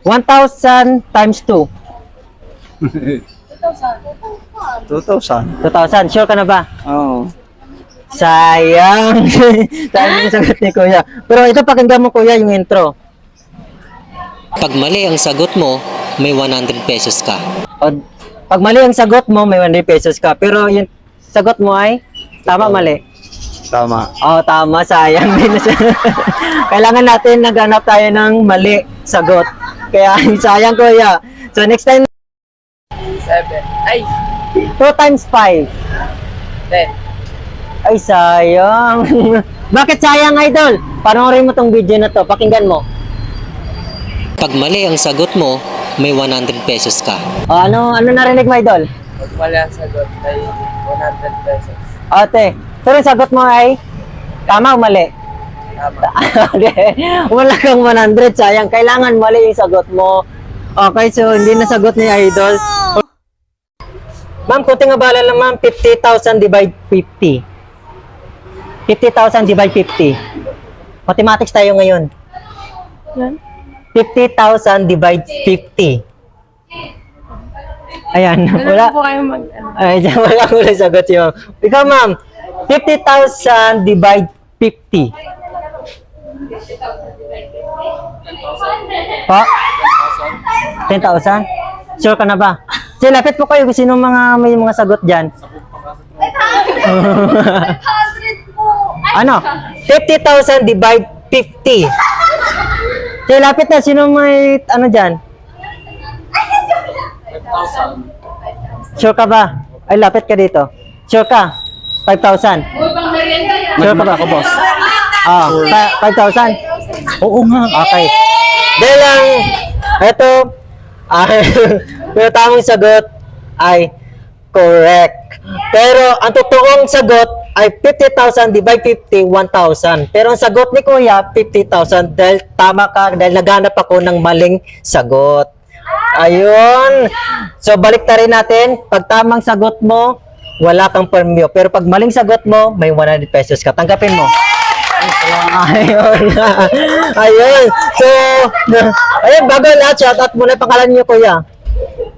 1,000 times 2. 2,000. 2,000. Sure ka na ba? Oo. Sayang. Sayang yung sagot ni Kuya. Pero ito, pakinggan mo Kuya yung intro. Pag mali ang sagot mo, may 100 pesos ka. O, pag mali ang sagot mo, may 100 pesos ka. Pero yung sagot mo ay tama, mali. Tama. Oh, tama. Sayang din na siya. Kailangan natin naghanap tayo ng mali sagot. Kaya sayang Kuya. So next time, 7. Ay, 2 times 5. 10. Ay, sayang. Bakit sayang, Idol? Panoorin mo tong video na to. Pakinggan mo. Pag mali ang sagot mo, may 100 pesos ka. O, ano narinig mo, Idol? Pag mali ang sagot ay 100 pesos. Ate, pero yung sagot mo ay tama o mali? Tama. Wala kang 100, sayang. Kailangan mali yung sagot mo. Okay, so hindi na sagot ni Idol. Ma'am, kunting abala lang ma'am. 50,000 divide 50. 50,000 divide 50. Mathematics tayo ngayon. 50,000 divide 50. Ayan, wala. po kayo mag... Ay, wala ko na sagot yun. Ikaw, ma'am, 50,000 divide 50. Pa? 10,000? Sure ka na ba? Sige, lapit po kayo. Sino may mga sagot dyan? Ano? 50,000 divide 50. Sige, lapit na. Sino may ano dyan? Sure ka ba? Ay, lapit ka dito. Sure ka? 5,000. Sure ka ba? Ako, boss. 5,000? Oo nga. Okay. Dahil lang, ito, yung tamang sagot ay correct. Pero ang totoong sagot ay 50,000 divide 50, 1,000. Pero ang sagot ni Kuya, 50,000 dahil tama ka, dahil naghanap ako ng maling sagot. Ayun. So, balik na rin natin. Pag tamang sagot mo, wala kang premyo. Pero pag maling sagot mo, may 100 pesos ka. Tanggapin mo. Ayun. Ayun. So, ayun, bago lahat, shoutout muna pangalan niyo, Kuya.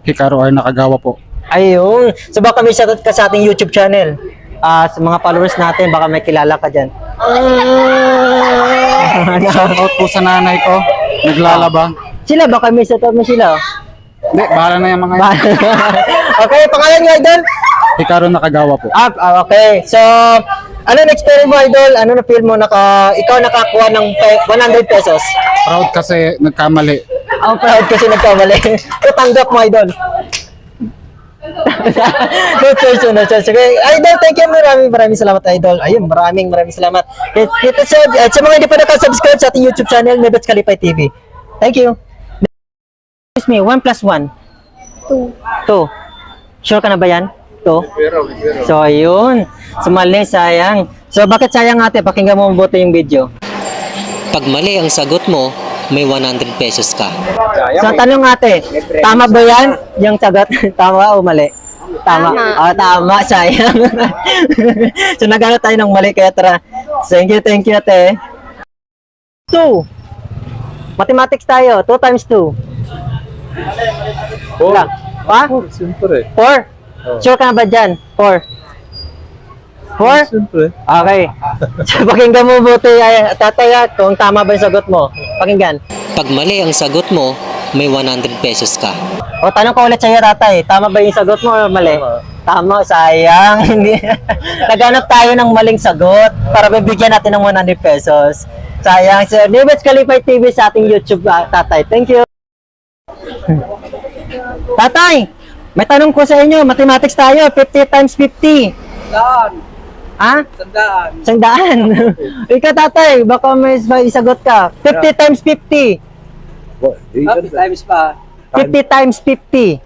Hikaru ay nakagawa po. Ayun. So, baka may shoutout ka sa ating YouTube channel. Sa mga followers natin, baka may kilala ka dyan. Shoutout po sa nanay ko. Naglalaba. Sila, baka may shoutout mo sila. Hindi, bahala na yung mga yun. Okay, pangalan niyo, Idol? Hikaru nakagawa po. Okay. So, ano na-experience mo, Idol? Ano na-feel mo? Ikaw nakakuha ng 100 pesos? Proud kasi nagkamali. Ang proud kasi nagkamali. Tanggap mo, Idol. No choice, no choice. Okay. Idol, thank you. Maraming salamat, Idol. Ayun, maraming salamat. Dito sa mga hindi pa nakasubscribe sa ating YouTube channel, Mebets Kalipay TV. Thank you. Excuse me, 1 plus 1? 2. Sure ka na ba yan? 2? So, ayun. Sumali, sayang. So, bakit sayang ate? Pakinggan mo mabuti yung video. Pag mali ang sagot mo, may 100 pesos ka. So, tanong ate, tama ba yan? Yung sagot, tama o mali? Tama. Tama, sayang. So, nagano tayo ng mali, kaya tara. Thank you ate. 2. Mathematics tayo. 2 times 2. Wala. Pa? Siyempre. 4. Sure ka na ba dyan? 4. 4? Siyempre. Okay. So, pakinggan mo buti, tatay, kung tama ba yung sagot mo. Pakinggan. Pag mali ang sagot mo, may 100 pesos ka. O, tanong ko ulit sa'yo, tatay. Tama ba yung sagot mo o mali? Tama, sayang. Hindi. Naghanap tayo ng maling sagot para bibigyan natin ng 100 pesos. Sayang. So, Mebets Kalipay TV sa ating YouTube, tatay. Thank you. Tatay, may tanong ko sa inyo. Mathematics tayo. 50 times 50. Sandaan. Ha? Sandaan. 100. Ikaw, tatay, baka may isagot ka. 50 times 50. Happy times pa. 50 times 50.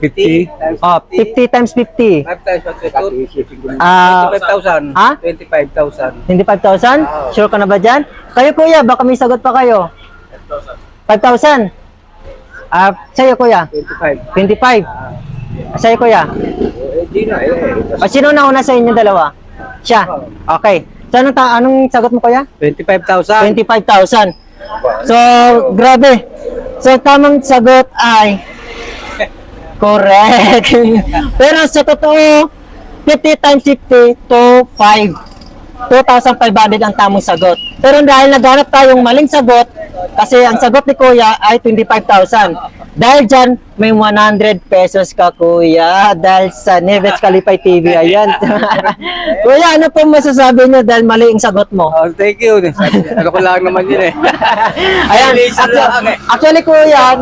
50. Times Oh, 50 times 50. 5 times 52. Ah, 25,000. Ha? 25,000. 25,000? Sure ka na ba dyan? Kayo, kuya, baka may sagot pa kayo. 5,000. Sa'yo, kuya? 25. 25. Sa'yo, kuya? Di na eh. Sino na una sa inyo dalawa? Siya. Okay. So, anong sagot mo, kuya? 25,000. 25,000. So, grabe. So, tamang sagot ay correct. Pero sa totoo, 50 times 50 to 5. 2,500 ang tamang sagot. Pero dahil naghanap tayong maling sagot, kasi ang sagot ni Kuya ay 25,000. Dahil dyan, may 100 pesos ka, Kuya. Dahil sa Neves Kalipay TV. Ayan. Kuya, ano po masasabi niyo dahil mali ang sagot mo? Oh, thank you. Ano ko lang naman yun eh. Ayan, actually Kuya,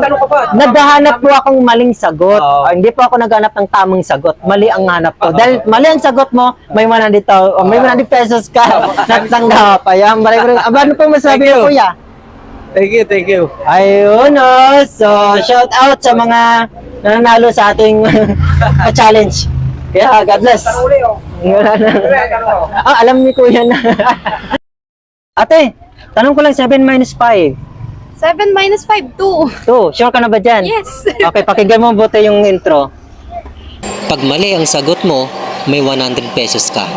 naghahanap po akong maling sagot. Oo. Hindi po ako naghanap ng tamang sagot. Mali ang hanap ko. Dahil mali ang sagot mo, may 100 may 100 pesos ka natanggap. Ayan, ano po masasabi niyo, Kuya? Thank you. Ayun, so shout out sa mga nananalo sa ating challenge. Kaya God bless. Wala na. Alam ni Kuya na. Ate, tanong ko lang 7 minus 5. 7 minus 5, 2. 2, sure ka na ba dyan? Yes. Okay, pakinggan mo buti yung intro. Pag mali ang sagot mo, may 100 pesos ka.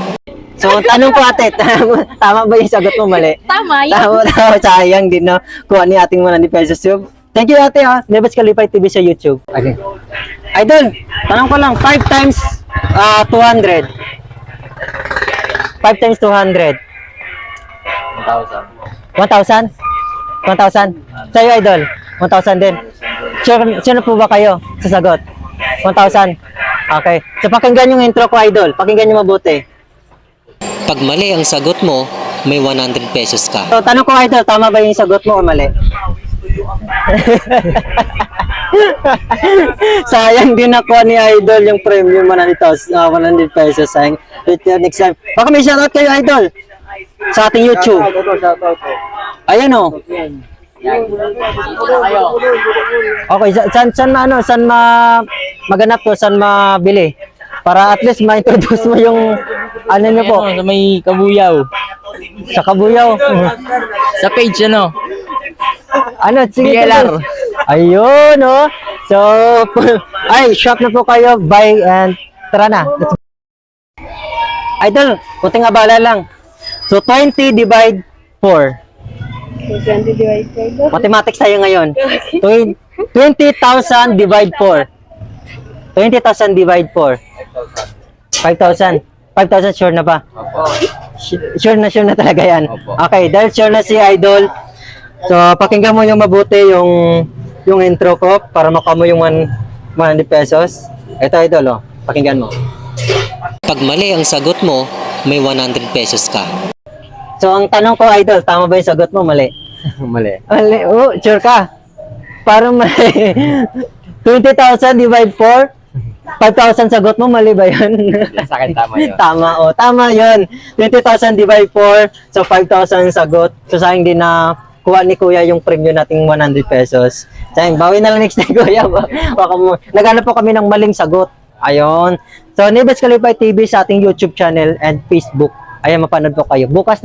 So, tanong ko ate, tama ba yung sagot mo mali? Tama, yun. Tama, sayang din na kuha ni ating 100 pesos. So, thank you ate ha, Neves Kalipay TV sa YouTube. Okay. Idol, tanong ko lang, 5 times 200. 5 times 200. 1,000? 1,000? Sa'yo, Idol? 1,000 din. Sure na po ba kayo sa sagot? 1,000? Okay. So, pakinggan yung intro ko, Idol. Pakinggan nyo mabuti. Pag mali ang sagot mo, may 100 pesos ka. So, tanong ko, Idol, tama ba yung sagot mo o mali? Sayang din ako ni Idol yung premium 100 pesos. Sayang. Next time. Baka may shoutout kayo, Idol, sa ating YouTube. Shout out. Ayan o. Okay, saan maganap to, saan mabili? Para at least ma-introduce mo yung ano nyo po, Sa may Kabuyaw. sa Kabuyaw. Sa page Ano, sige. BLR. Ayun, oh. So, ay, shop na po kayo, buy and tara na. Idol, kunting abala lang. So, 20 divide 4. 20 divided by Mathematics tayo ngayon. 20,000 divide 4. 20,000 divide 4. 5,000. 5,000 sure na ba? Sure na talaga yan. Okay, dahil sure na si Idol. So, pakinggan mo yung mabuti yung intro ko para makuha mo yung 100 pesos. Ito, Idol, oh. Pakinggan mo. Pag mali ang sagot mo, may 100 pesos ka. So, ang tanong ko, Idol, tama ba yung sagot mo? Mali. Mali. Mali. Oh, sure ka? Parang mali. 20,000 divide 4. 5,000 sagot mo, mali ba yun? Sa akin tama yun. Tama, oh. Tama yun. 20,000 divide 4. So, 5,000 sagot. So, sayang din na kuha ni Kuya yung premium nating 100 pesos. Sayang, bawi na lang next time, Kuya. Baka mo. Naghanap po kami ng maling sagot. Ayun. So, Neves Kalipay TV sa ating YouTube channel and Facebook. Ayan, mapanood po kayo. Bukas na